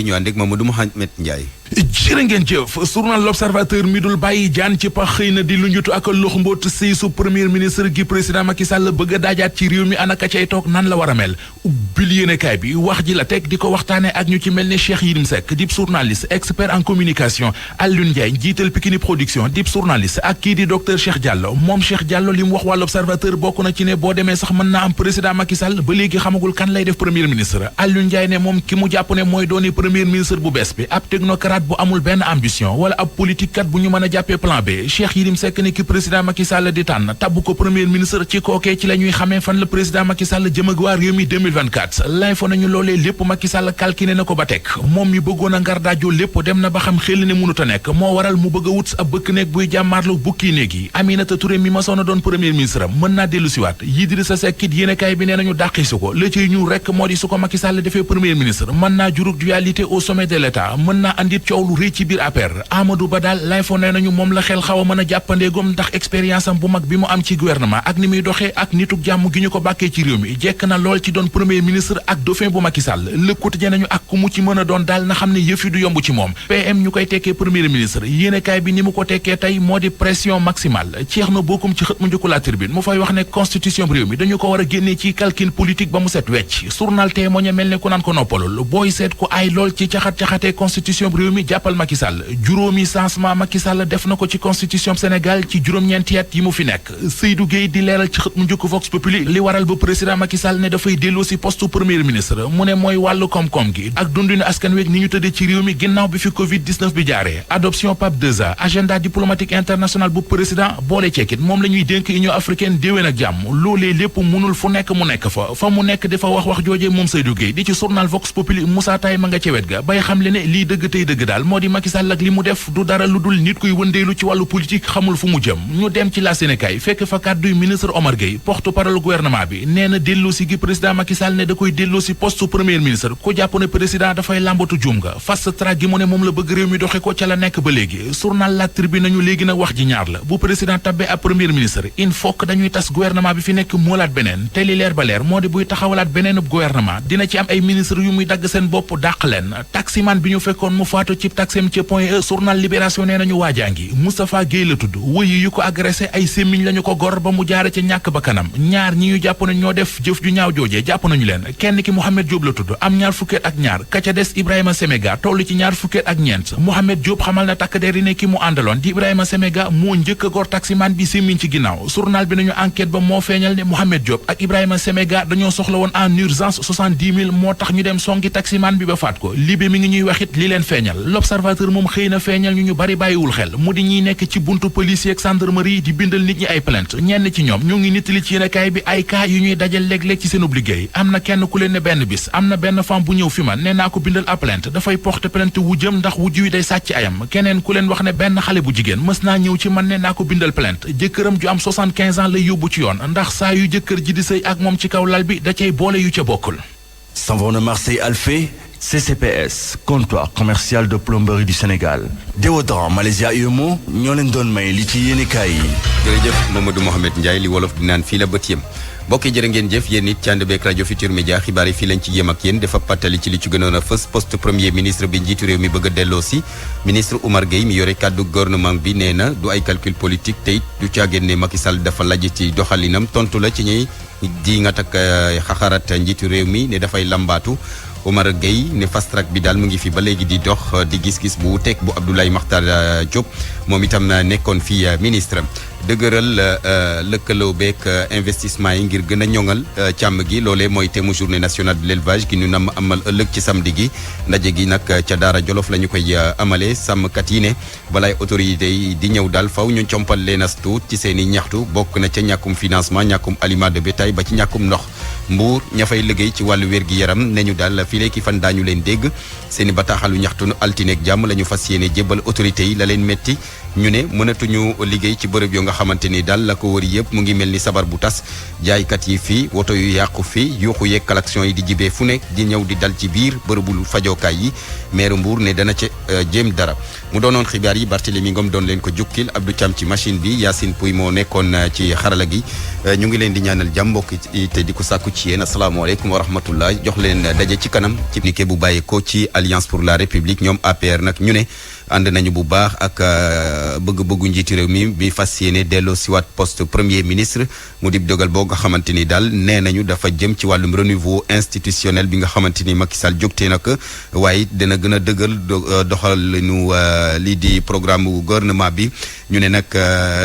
ñu ànd ak Mamadou Mouhamed Ndiaye. jërë ngeen jëf journal L'Observateur mi dul bàyyi jaan ci pax xëy na di lu njutu ak lox mboot sëy su premier ministre gi président Macky Sall bëgg a daajaat ci réew mi anaka cay toog nan la war a mel ubbil yéenekaay bi wax ji la teg di ko waxtaane ak ñu ci mel ne Cheikh Yérim Seck dib journaliste expert en communication Alioune Ndiaye njiital Pikini Production dib journaliste ak kii di docteur Cheikh Diallo moom Cheikh Diallo li mu wax waa L'Observateur bokk na ci ne boo demee sax mën naa am président Macky Sall ba léegi xamagul kan lay def premier ministre Alioune Ndiaye ne moom ki mu jàpp ne mooy dooni premier ministre bu bees bi ab technocrate bu amul benn ambition wala ab politique kat bu ñu mën a jàppee plan B Cheikh Yérim Seck ne ki président Macky Sall di tànn tabb ko premier ministre ci kookee ci la ñuy xamee fan la président Macky Sall jëm ak waa réew mi 2024 l'info nañu loolee lépp Macky Sall calculé na ko ba teg moom mi bëggoon a ngar daajoo lépp dem na ba xam xel ne mënut a nekk moo waral mu bëgg a wut ab bëkk néeg buy jàmmaarlu bukki néeg yi Aminata Touré mi ma soon a doon premier ministre am mën naa dellu siwaat Idrissa Seck it yéenekaay bi nee nañu dàqi su ko la ciy ñu rek moo di su ko Macky Sall defee premier ministre mën naa jurug dualité au sommet de l'État mën naa andit coow lu rëy ci biir APR Amadou Ba daal l'info nee nañu moom la xel xaw a mën a jàppandeegum ndax expérience am bu mag bi mu am ci gouvernement ak ni muy doxee ak nituk jàmm gi ñu ko bàkkee ci réew mi jekk na lool ci doon premier ministre ak dauphin bu Macky Sall Le Quotidien nañu ak ku mu ci mën a doon daal na xam ne yëf yi du yomb ci moom PM ñu koy tekkee premier ministre yéenekaay bi ni mu ko tekkee tey moo di pression maximale ceex na bokkum ci xët mu njëkku La Tribune mu fay wax ne constitution réew mi dañu ko war a génnee ci calcul politique ba mu set wecc journal Témoin mel ne ku naan ko noppalul booy seet ko ay lool ci caxat-caxatee constitution réew mi jàppal Macky Sall juróomi changement Macky Sall def na ko ci constitution Sénégal ci juróom-ñeenti at yi mu fi nekk Seydou Gueye di leeral ci xët mu njëkk Vox Populi li waral ba président Macky Sall ne dafay delloo si poste premier ministre mu ne mooy wàllu koom-koom gi ak dundinu askan weeg ni ñu tëddee ci réew mi ginnaaw bi fi Covid-19 bi jaaree adoption PAP 2A agenda diplomatique international bu président boole ceekit moom la ñuy dénk Union africaine déwén ak jàmm loolee lépp munul fu nekk mu nekk fa mu nekk dafa wax joojee moom Seydou Gueye di ci journal Vox Populi Moussa Taye ma nga ca wet ga bay xam le ne lii dëgg tey dëgg daal moo di Macky Sall ak li mu def du dara lu dul nit kuy wëndeelu ci wàllu politique xamul fu mu jëm ñu dem ci la Sénégal fekk fa kàdduy ministre Omar Gueye porte-parole gouvernement bi nee na delloosi gi président Macky Sall ne da koy delloosi poste premier ministre ku jàpp ne président dafay làmbatu juum nga fast track gi mu ne moom la bëgg réew mi doxe ko ca la nekk ba léegi journal La Tribune nañu léegi nag wax ji ñaar la bu président tabbee ab premier ministre il faut que dañuy tas gouvernement bi fi nekk moolaat beneen te li leer ba leer moo di buy taxawalaat beneen gouvernement dina ci am ay ministre yu muy dagg seen bopp dàq leen taximan bi ñu fekkoon mu faatu ci taxem ca Point E journal Libération nee nañu waajaa ngi Moustapha Gueye la tudd wëyi yu ko agressé ay sémmiñ lañu ko gor ba mu jaare ca ñàkk ba kanam ñaar ñi ñu jàpp ne ñoo def jëf ju ñaaw joojee jàpp nañu leen kenn ki Mohamed Diop la tudd am ñaar fukkeet ak ñaar ka ca des Ibrahima Semega toll ci ñaar fukkeet ak ñeent Mohamed Diop xamal na takk der yi ne ki mu àndaloon di Ibrahima Semega moo njëkk a gor taximan bi sémmiñ ci ginnaaw journal bi nañu enquête ba moo feeñal ne Mohamed Diop ak Ibrahima Semega dañoo soxla woon en urgence 70 000 moo tax ñu dem songi taximan bi ba faat ko Libé mi ngi ñuy waxit li leen feeñal L'Observateur moom xëy na feeñal ñu bari bàyyiwul xel mu di ñiy nekk ci buntu policier ak gendarmerie di bindal nit ñi ay plainte ñenn ci ñoom ñoo ngi nittali ci yéenekaay bi ay cas yu ñuy dajal léeg-léeg ci seen liggéey am na kenn ku leen ne benn bis am na benn femme bu ñëw fi man nee naa ko bindal ab plainte dafay porter plainte wujjam ndax wujj wi day sàcc ayam keneen ku leen wax ne benn xale bu jigéen mës naa ñëw ci man nee naa ko bindal plainte jëkkëram ju am 75 ans lay yóbbu ci yoon ndax saa yu jëkkër ji di sëy ak moom ci kaw lal bi da cay boole yu ca bokkul. Savon de Marseille Alphé CCPS comptoir commercial de plomberie du Sénégal déodorant Malaysia UMO ñoo leen doon may li ci yéenekaay yi. jërëjëf Mamadou Mohamed Ndiaye li wolof di naan fii la bët yem mbokk yi jërë ngeen jëf yéen it ci ànd beek rajo Futur Média xibaar yi fii lañ ci yem ak yéen dafa pàttali ci li ci gënoon a fës poste premier ministre bi njiitu réew mi bëgg a delloo si ministre Oumar Gueye mi yore kàddu gouvernement bi nee na du ay calcul politique te it du caagéen ne Macky Sall dafa lajj ci doxalinam tontu la ci ñuy di nga takk xaxarat njiitu réew mi ne dafay lambaatu Oumar Gueye ne fast track bi daal mu ngi fi ba léegi di dox di gis-gis bu teg bu Abdoulaye Makhtar Diop moom itam nekkoon fi ministre dëgëral lëkkaloo beek investissement yi ngir gën a ñoŋal càmm gi loolee mooy thème journée nationale de l'élevage gi ñu nam amal ëllëg ci samedi gi ndaje gi nag ca Daara Jolof la ñu koy amalee sàmmkat yi ne balaay autorité yi di ñëw daal faw ñu compal leen as tuut ci seen i ñaxtu bokk na ca ñàkkum financement ñàkkum aliment de bétail ba ci ñàkkum ndox Mbuur ña fay liggéey ci wàllu wér-gi-yaram ne ñu daal fii léegi fan daañu leen dégg seen i bataaxalu ñaxtu altineeg jàmm la ñu fas yéene jébbal autorité yi la leen metti ñu ne mënatuñu liggéey ci bërëb yoo nga xamante ni daal la ko wër yëpp mu ngi mel ni sabar bu tas jaaykat yi fii woto yu yàqu fii yuuxu yeeg klaxon yi di jibee fu nekk di ñëw di dal ci biir bërëbul fajookaay yi maire Mbour ne dana ca jéem dara mu doonoon xibaar yi Barthélémy Ngom doon leen ko jukkil Abdou Thiam ci machine bi Yacine Pouy moo nekkoon ci xarala gi ñu ngi leen di ñaanal jàmm mbokk te di ko sàkku ci yéen asalaamaaleykum wa rahmatullah jox leen daje ci kanam ci niké bu bàyyeekoo ci Alliance pour la République ñoom APR nag ñu ne ànd nañu bu baax ak bëgg-bëggu njiitu réew mi fas yéene delloo siwaat poste premier ministre mu di dogal boo nga xamante ni daal nee nañu dafa jëm ci wàllum renouveau institutionnel bi nga xamante ni Macky Sall jógtee nag waaye dina gën a dëggal doxal nu lii di programme gouvernement bi ñu ne nag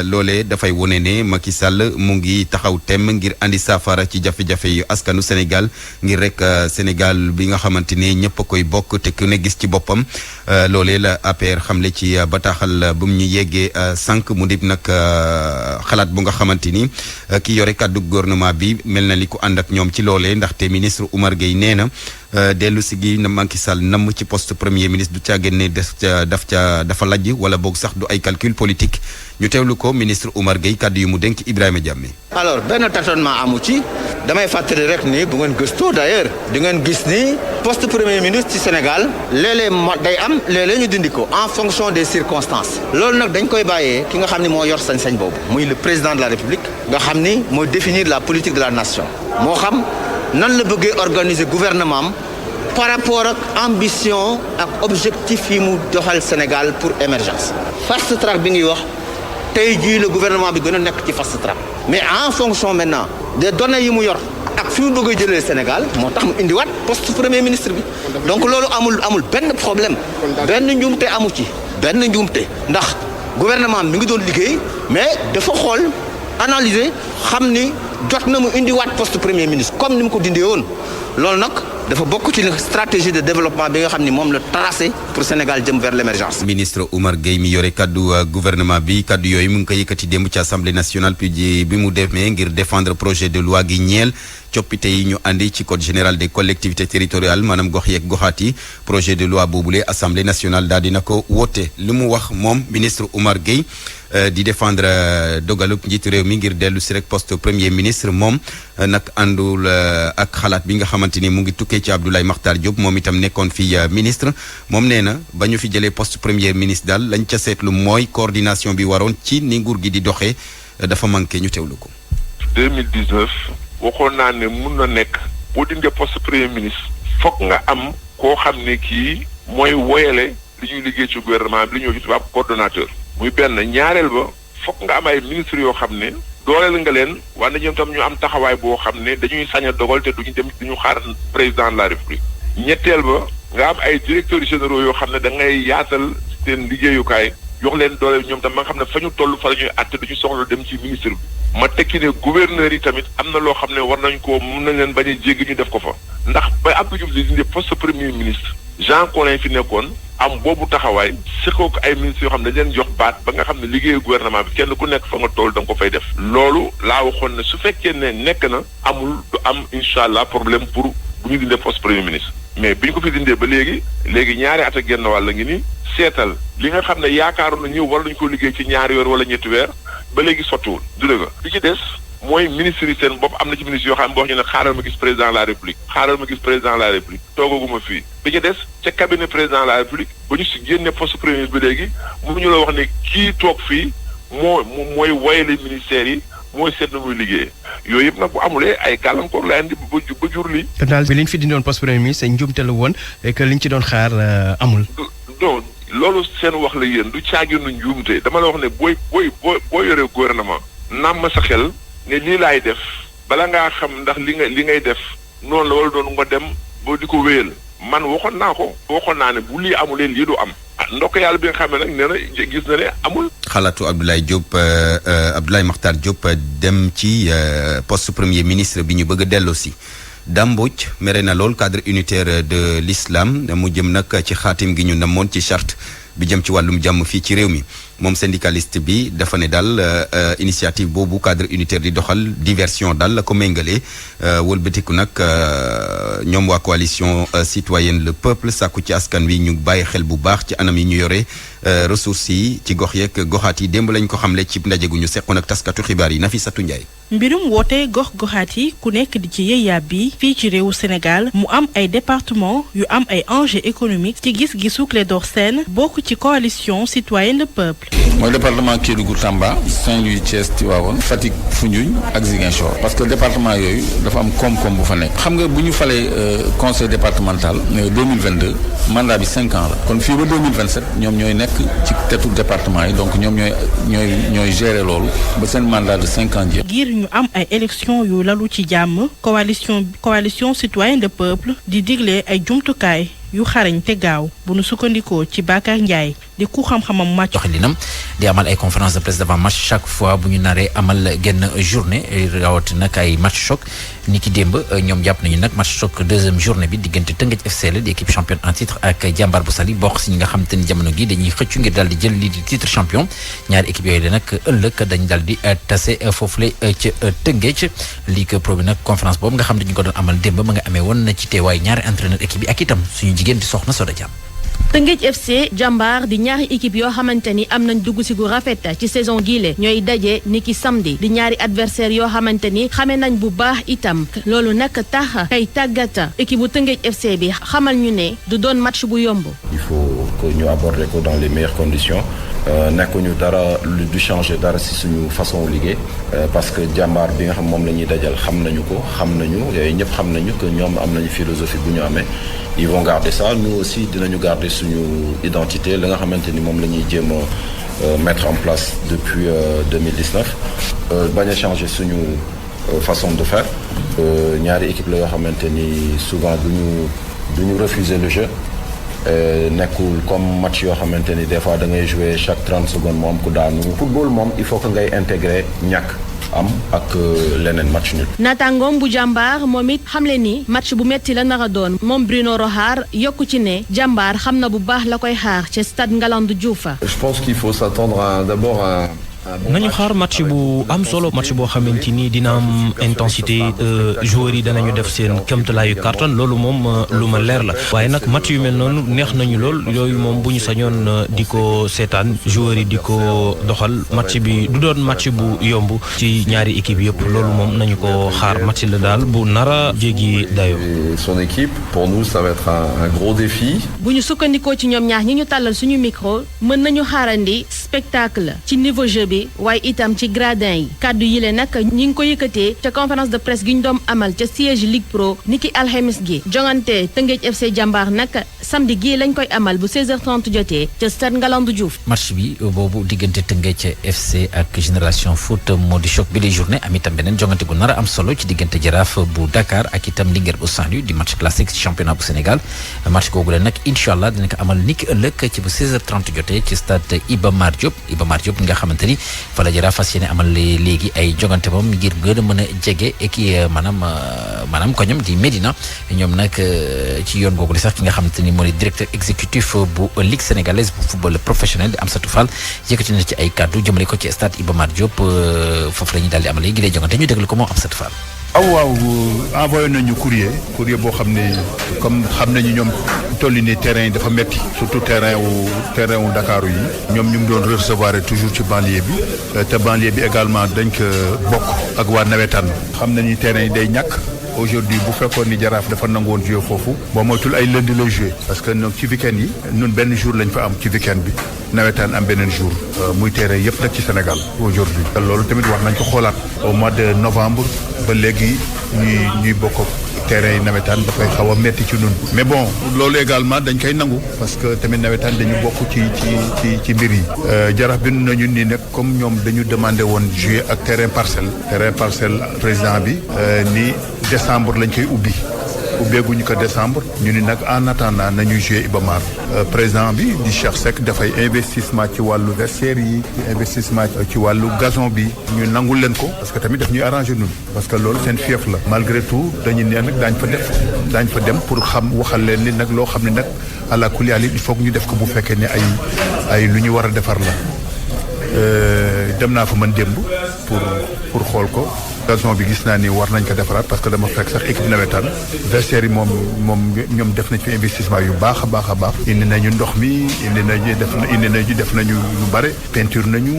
loolee dafay wone ne Macky Sall mu ngi taxaw tem ngir andi saafara ci jafe-jafe yu askanu Sénégal ngir rek Sénégal bi nga xamante ni ñëpp a koy bokk te ku ne gis ci boppam loolee la APR xamle ci bataaxal bu mu ñu yeggee sànq mu dib nag xalaat bu nga xamante ni ki yore kàddu gouvernement bi mel na li ko ànd ak ñoom ci loolee ndaxte ministre Oumar Gueye nee na dellu si gi na Macky Sall namm ci poste premier ministre du càggeen ne dafa lajj wala boog sax du ay calcul politique ñu teewlu ko ministre Oumar Gueye kàddu yu mu dénk Ibrahima Diamé. alors benn tâtonnement amu ci damay fàttali rek ni bu ngeen gëstoo d'ailleurs di ngeen gis ni poste premier ministre ci Sénégal léeg-léeg day am léeg-léeg ñu dindi ko en fonction des circonstances loolu nag dañ koy bàyyee ki nga xam ni moo yor sañ-sañ boobu muy le président de la République nga xam ni moo définir la politique de la nation moo xam nan la bëggee organiser gouvernement am par rapport ak ambition ak objectif yi mu doxal Sénégal pour émergence fast track bi ngi wax tey jii le gouvernement bi gën a nekk ci fast track mais en fonction maintenant des données yi mu yor ak fi mu bëgg a jëlee Sénégal moo tax mu indiwaat poste premier ministre bi donc loolu amul benn problème benn njuumte amu ci benn njuumte ndax gouvernement mi ngi doon liggéey mais dafa xool analyser xam ni jot na mu indiwaat poste premier ministre comme ni mu ko dindee woon loolu nag dafa bokk ci stratégie de développement bi nga xam ni moom la tracé pour Sénégal jëm vers l'émergence. ministre Oumar Gueye mi yore kaddu gouvernement bi kaddu yooyu mu ngi ko yëkkati démb ci assemblée nationale puis bi mu demee ngir défendre projet de loi gi ñeel coppite yi ñu andi ci code général des collectivités territoriales maanaam gox yeeg goxaat yi projet de loi boobule assemblée nationale daal dina ko woote li mu wax moom ministre Oumar Gueye di défendre dogalub njiitu réew mi ngir dellu si rek poste premier ministre moom nag àndul ak xalaat bi nga xamante ni mu ngi tukkee ci Abdoulaye Makhtar Diop moom itam nekkoon fi ministre moom nee na ba ñu fi jëlee poste premier ministre daal lañ ca seetlu mooy coordination bi waroon ci ni nguur gi di doxee dafa manqué ñu teewlu ko. 2019 waxoon naa ne mun na nekk boo dindee poste premier ministre foog nga am koo xam ne kii mooy woyale li ñuy liggéey ci gouvernement bi li ñuy ci tubaab coordonnateur. muy benn ñaareel ba fokk nga am ay ministres yoo xam ne dooleel nga leen wante ñoom tam ñu am taxawaay boo xam ne dañuy sañ a dogal te duñu xaar président de la république. ñetteel ba nga am ay directeurs généraux yoo xam ne da ngay yaatal seen liggéeyukaay jox leen dooleel ñoom tam ma nga xam ne fa ñu toll fa la ñuy àtte duñu soxla dem ci ministre bi. ma tekki ne gouverneurs yi tamit am na loo xam ne war nañ ko mën nañ leen bañ a jéggi ñu def ko fa. ndax ba Abdou Diouf di dindi poste premier ministre Jean Collin fi nekkoon am boobu taxawaay seqoo ko ay ministres yoo xam ne dañ leen jox baat ba nga xam ne liggéeyu gouvernement bi kenn ku nekk fa nga tool da nga ko fay def. loolu laa waxoon ne su fekkee ne nekk na amul du am incha allah problème pour bu ñu dindee poste premier ministre. mais bi ñu ko fi dindee ba léegi ñaari at ak genn wàll ngi ni seetal li nga xam ne yaakaaroon na ñëw war nañu ko liggéey ci ñaari weer wala ñetti weer ba léegi sottiwul du dëgg li ci des mooy ministre yi seen bopp am na ci ministre yoo xam ne boo xam ne xaaral ma gis président de la république xaaral ma gis président de la république toogaguma fii bi ci des ca cabinet président de la république ba ñu si génne poste premier ministre ba léegi mënuñu la wax ne kii toog fii mooy woyale ministères yi mooy seet na muy liggéey yooyu yëpp nag bu amulee ay gàllankoor la indi ba jur lii. kon daal bi liñ fi dindoon poste premier ministre njuumte la woon et que liñ ci doon xaar amul. non loolu seen wax la yéen du caaginu njuumte dama la wax ne boo yoree gouvernement namm sa xel ne lii laay def bala ngaa xam ndax li ngay def noonu la wala doon nga dem boo di ko wéyal man waxoon naa ne bu lii amulee lii du am. ndokk yàlla bi nga xam ne nag nee na gis na ne amul. xalaatu Abdoulaye Makhtar Diop dem ci poste premier ministre bi ñu bëgg a delloo si Dame Mbodj mere na lool cadre unitaire de l'islam mu jëm nag ci xaatim gi ñu namoon ci charte bi jëm ci wàllum jàmm fii ci réew mi moom syndicaliste bi dafa ne daal initiative boobu cadre unitaire di doxal diversion daal la ko méngale wëlbatiku nag ñoom waa coalition citoyenne le peuple sàkku ci askan wi ñu bàyyi xel bu baax ci anam yi ñu yore ressources yi ci gox yeeg goxaat yi démb lañ ko xamle ci ndaje gu ñu seqoon ak taskatu xibaar yi Nafisatu Njaay. mbirum woote gox-goxaat yi ku nekk di ci yëy yàbbi fii ci réewu Sénégal mu am ay département yu am ay enjeux économiques ci gis-gisu Clédor Sène bokk ci coalition citoyenne le peuple. mooy département Kédougou Tamba Saint-Louis Thiès Tivaouane Fatick Foundiougne ak Ziguinchor parce que département yooyu dafa am koom-koom bu fa nekk xam nga bu ñu falee conseil départemental 2022 mandat bi 5 ans la kon fii ba 2027 ñoom ñooy nekk ci tetu département yi donc ñoom ñooy gérer loolu ba seen mandat de 5 ans jeex. ngir ñu am ay élections yu lalu ci jàmm coalition citoyenne le peuple di digle ay jumtukaay yu xarañ te gaaw bu nu sukkandikoo ci Bakar Ndiaye di ku xam-xamam màcc. doxalinam di amal ay conférence de presse devant match chaque fois bu ñu naree amal genn journée rawati nag ay match choc ni ki démb ñoom jàpp nañu nag match choc deuxième journée bi diggante Teungueth FC la di équipe championne en titre ak Jambar bu Saly bokk si ñi nga xam te ni jamono gi dañuy xëccu ngir daal di jël lii di titre champion ñaari équipe yooyu la nag ëllëg dañ daal di tase foofule ca Teungueth Ligue Pro bi nag conférence boobu nga xam ne dañu ko doon amal démb ma nga amee woon ci teewaay ñaari entraîneur équipe bi ak itam suñu jigéen di soxna Soda Diam. Teungueth FC Jambar di ñaari équipe yoo xamante ni am nañ dugg si gu rafet ci saison giile ñooy daje niki samedi di ñaari adversaire yoo xamante ni xamee nañ bu baax itam loolu nag tax kay tàggata équipe bu Teungueth FC bi xamal ñu ne du doon match bu yomb. Il faut que ñu aborder ko dans les meilleures conditions nekkuñu dara du changer dara si suñu façon liggéey parce que Jambar bi nga xam moom la ñuy dajal xam nañu yooyu ñëpp xam nañu que ñoom am nañu philosophie bu ñu amee. Ils vont garder ça nous aussi dinañu garder suñu identité la nga xamante ni moom la ñuy jéem a mettre en place depuis 2019 bañ a changer suñu façon de faire ñaari équipe la yoo xamante ni souvent duñu refuser le jeu nekkul comme match yoo xamante ni des fois da ngay jouer chaque 30 secondes moom ku daanu football moom il faut que ngay intégrer ñàkk am ak leneen match nul. naataangoom bu Jambar moom it xamle ni match bu metti la nar a doon moom Bruno Rohar yokku ci ne Jambar xam na bu baax la koy xaar ci stade Ngalandou Diouf. Je pense qu'il faut s'attendre d'abord à nañu xaar match bu am solo match boo xamante ni dina am intensité joueurs yi danañu def seen kéemtalaayu carton loolu moom lu ma leer la waaye nag match yu mel noonu neex nañu lool yooyu moom bu ñu sañoon di ko seetaan joueurs yi di ko doxal match bi du doon match bu yomb ci ñaari équipe yëpp loolu moom nañu ko xaar match la daal bu nara jéggi dayo. Son équipe pour nous ça va être un gros défi. bu ñu sukkandikoo ci ñoom ñaar ñi ñu tàllal suñu micro mën nañu xaarandi spectacle ci niveau jeu bi waaye itam ci gradin yi kàddu yi leen nag ñi ngi ko yëkkatee ca conférence de presse gi ñu doon amal ca siège Ligue Pro niki alxames gi jongante Teungueth FC Jambar nag samedi gi lañ koy amal bu 16h30 jotee ca stade Ngalandou Diouf. match bi boobu diggante Teungueth FC ak Génération Foot moo di choc bi les journée am itam beneen jongante gu nar a am solo ci diggante Jaraaf bu Dakar ak itam Linguère bu Saint-Louis di match classique ci championnat bu Sénégal match googu leen nag incha allah dina ko amal niki ëllëg ci bu 16h30 jotee ci stade Iba Mar Diop nga xamante ni fa la Jaraaf fas yéene amal léegi ay jogante moom ngir gën a mën a jege et maanaam ko ñoom di Médina ñoom nag ci yoon googu li sax ki nga xamante ni moo di directeur exécutif bu Ligue sénégalaise bu football professionnel di Amsatou Fall yëkkati na ci ay kàddu jëmale ko ci stade Iba Mar Diop foofu la ñuy daal di amal léegi lay jogante ñu déglu ko moom Amsatou Fall. waaw envoyé nañu courrier boo xam ne comme xam nañu ñoom tolli ni terrain yi dafa metti surtout terrain wu Dakar yi ñoom ñu ngi doon recevoir toujours ci banlieue bi te banlieue bi également dañ ko bokk ak waa nawetaan xam nañu terrain yi day ñàkk aujourd'hui bu fekkoon ni Jaraaf dafa nangoon jouer foofu boo moytul ay lundi lay jouer parce que ñoom ci week-end yi ñun benn jour lañ fa am ci week-end bi nawetaan am beneen jour muy terrain yëpp nag ci Sénégal aujourd'hui loolu tamit war nañ ko xoolaat au mois de novembre ba léegi ñuy bokk terrain yi nawetaan dafay xaw a metti ci ñun mais bon loolu également dañ koy nangu parce que tamit nawetaan dañu bokk ci mbir yi Jaraaf bi nañu ni nag comme ñoom dañu demandé woon jouer ak terrain parcelle président bi ni décembre lañ koy ubbi ubbeeguñu ko décembre ñu ni nag en attendant nañu jouer Iba Mar président bi di Cheikh Seck dafay investissement ci wàllu vestiaire yi investissement ci wàllu gazon bi ñu nangul leen ko parce que tamit daf ñuy arrangé ñun parce que loolu seen fief la malgré tout dañu ne nag daañ fa dem pour xam waxal leen ni nag loo xam ne nag àla kulli haal il faut que ñu def ko bu fekkee ne ay lu ñu war a defar la dem naa fa mën démb pour xool ko gazon bi gis naa ni war nañ ko defaraat parce que dama fekk sax équipe nawetaan vestiaire yi moom ñoom def nañ fi investissement yu baax a baax a baax indi nañu ndox mi def nañu lu bare peinture nañu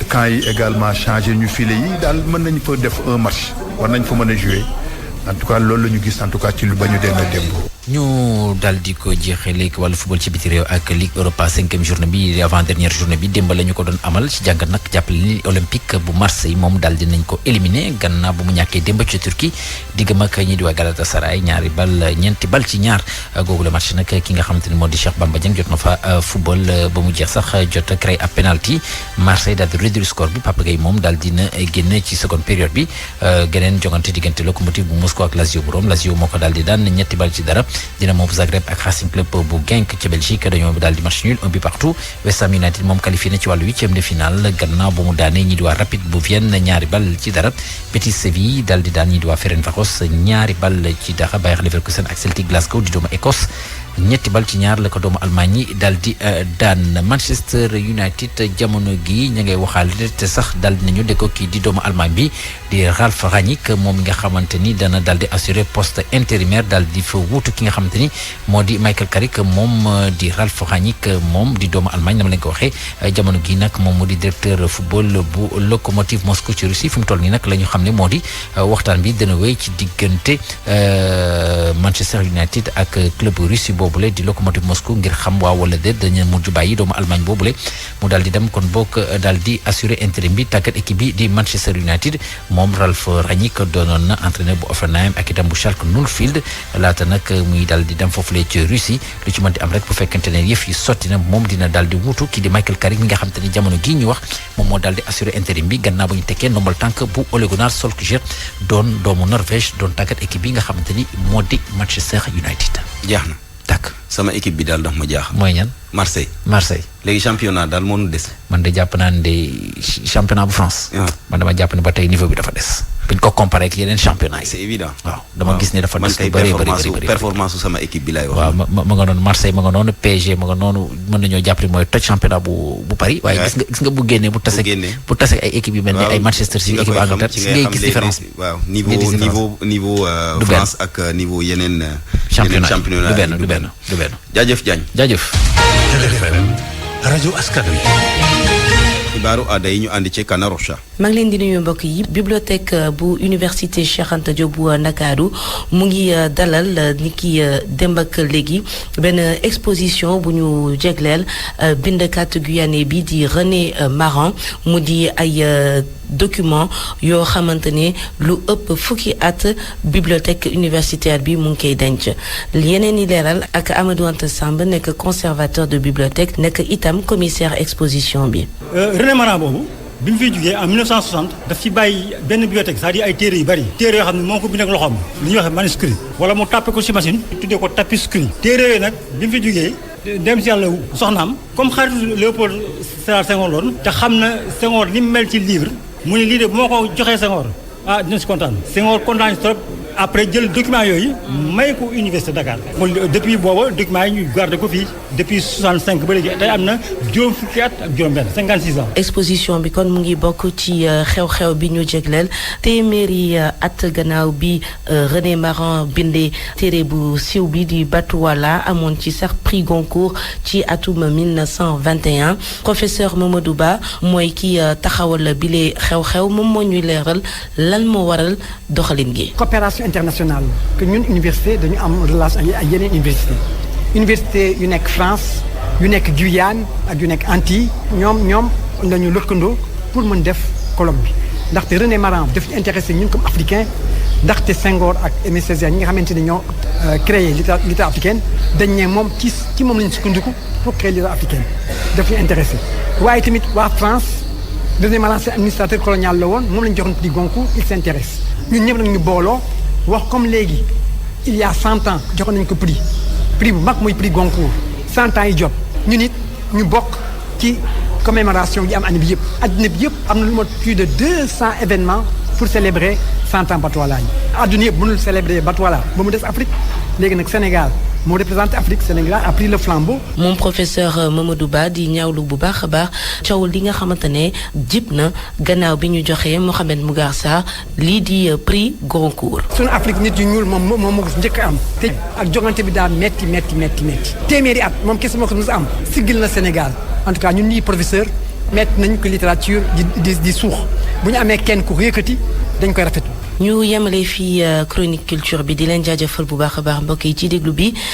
camps yi également changé ñu filets yi daal mën nañ fa def un match war nañ fa mën a jouer en tout cas loolu la ñu gis en tout cas ci lu ba ñu demee démb. ñu daal di ko jeexee léegi wàllu football ci biti réew ak Ligue Europa 5e journée bi avant dernière journée bi démb la ñu ko doon amal ci jàngat nag jàppale ni Olympique bu Marseille moom daal di nañ ko éliminé gannaaw bu mu ñàkkee démb ci Turquie diggam ak ñi di waa Galatasaray ñeenti bal ci ñaar googu la match nag ki nga xamante ni moo di Cheikh Bamba Dieng jot na fa football ba mu jeex sax jot a créé ab penalty Marseille daal di réduire score bi Papa Gueye moom daal dina génn ci seconde période bi geneen jongante diggante Lokomotiv bu Moscou ak Lazio bu Rome Lazio moo ko daal di daan ñetti bal ci dara Dinamo Zagreb ak Racing Club bu Genk ca Belgique dañoo daal di match nul un but partout West Ham United moom qualifié na ci wàllu 8e de finale gannaaw ba mu daanee ñi di waa Rapid bu Vienne ñaari bal ci dara Betis Séville daal di daan ñi di waa Ferencváros ñaari bal ci dara Bayer Leverkusen ak Celtic Glasgow di doomu Écosse ñetti bal ci ñaar la ko doomu Allemagne yi daal di daan Manchester United jamono gi ña ngay waxaale te sax daal di nañu de ko kii di doomu Allemagne bi di Ralf Rangnick moom mi nga xamante ni dana daal di assurer poste intérimaire daal di fa wuutu ki nga xamante ni moo di Michael Carrick moom di Ralf Rangnick moom di doomu Allemagne dama leen ko waxee jamono gi nag moom moo di directeur football bu Lokomotiv Moscou ci Russie fi mu toll nii nag la ñu xam ne moo di waxtaan bi dana wéy ci diggante Manchester United ak club Russie boobule di Lokomotiv Moscou ngir xam waaw wala déet dañu mujj bàyyi doomu Allemagne boobule mu daal di dem kon boog daal di assurer intérim bi tàggat équipe bi di Manchester United moom Ralf Rangnick doonoon na entraîneur bu Hoffenheim ak itam bu Schalke 04 laata nag muy daal di dem foofule ci Russie lu ci mën di am rek bu fekkente ne yëf yi sotti na moom dina daal di wuutu kii di Michael Carrick mi nga xam te ne jamono gii ñu wax moom moo daal di assurer intérim bi gannaaw ba ñu tekkee ndombal tànk bu Ole Gunnar Solskjaer doon doomu Norvège doon tàggat équipe bi nga xamante ni moo di Manchester United. jeex na takk sama équipe bi daal ndax ma jaaxal. mooy ñan Marseille. léegi championnat daal moo nu des. man de jàpp naa ne de championnat bu France. man dama jàpp ne ba tey niveau bi dafa des. buñ ko comparé ak yeneen championnat yi. c'est évident. waaw dama gis ne dafa des lu bëri performance su sama équipe bi laay wax. waaw ma nga noonu Marseille ma nga noonu PSG ma nga noonu mën nañoo jàpp ne mooy toj championnat bu Paris. waaye gis nga bu génnee bu tase ay équipe yu mel ni ay Manchester City équipe Angleterre si ngay gis différence bi. waaw niveau France ak niveau yeneen. championnat du benn jaajëf Diagne jaajëf. RFM rajo askan wi. xibaaru aada yi ñu ànd ci Kana Rocha. maa ngi leen di nuyu mbokk yi bibliothèque bu université Cheikh Anta Diop bu Ndakaaru mu ngi dalal ni ki démb ak léegi benn exposition bu ñu jegleel bindkat guyanais bi di René Maran mu di ay document yoo xamante ne lu ëpp fukki at bibliothèque universitaire bi mu ngi koy denc yeneen i leeral ak Amadou Anta Samb nekk conservateur de bibliothèque nekk itam commissaire exposition bi. René Maran boobu bi mu fiy jugee en 1960 daf fi bàyyi benn bibliothèque c'est-à-dire ay téere yu bari téere yoo xam ne moo ko bind ak loxoom li ñuy wax manuscrit wala mu tàppe ko ci machine tuddee ko tapiscrit téere yooyu nag bi mu fi jugee dem si yàlla soxnaam comme xaritu Léopold Sédar Senghor loon te xam na Senghor ni mu mel ci livre mu ne lii de bu ma ko joxee Senghor dina si kontaan Senghor kontaan trop après jël document yooyu may ko université Dakar depuis booba document yi ñu garde ko fii depuis 65 ba léegi tey am na juróom fukki at ak juróom benn 56 ans. exposition bi kon mu ngi bokk ci xew-xew bi ñu jégleel téeméeri at gannaaw bi René Maran bindee téere bu siiw bi di Batuwala amoon ci sax prix Goncourt ci atum 1921 professeur Mamadou Ba mooy ki taxawal bile xew-xew moom moo ñuy leeral lan moo waral doxalin gi. coopération internationale que ñun université dañu am relation ak yeneen université yu nekk France yu nekk Guyane ak yu nekk Antilles ñoom dañu lëkkandoo pour mën def colloque bi ndaxte René Maran daf ñu intéressé ñun comme africain ndaxte Senghor ak Aimé Césaire ñi nga xamante ne ñoo créé littérature africaine dañ ne moom ci moom lañu sukkandiku pour créer littérature africaine daf ñu intéressé waaye tamit waa France René Maran c'est administrateur colonial la woon moom lañu joxoon prix Goncourt il s'intéresse ñun ñëpp nag ñu booloo wax comme léegi il y a 100 ans joxoon nañu ko prix bu mag mooy prix Goncourt 100 ans yi jot ñu nit ñu bokk ci commémoration yi am année bi yëpp adduna bi yëpp am na lu ma plus de 200 événements pour célébrer 100 ans Batouala yi adduna yëpp mënul célébrer Batouala ba mu des Afrique léegi nag Sénégal moo représenté Afrique. Sénégal a pris le flambeau. moom professeur Mamadou Ba di ñaawlu bu baax a baax coow li nga xamante ne jib na gannaaw bi ñu joxee Mohamed Mbougar Sarr lii di prix Goncourt. sunu Afrique nit yu ñuul moom moo ko njëkk a am. te ak jogante bi daal metti téeméeri at moom kese moo ko mos a am siggil na Sénégal en tout cas ñun ñii professeur metti nañu ko littérature di suux bu ñu amee kenn ku yëkkati dañ koy rafetlu. ñu yemale fii chronique culture bi di leen jaajëfal bu baax a baax mbokk yi ci déglu bi.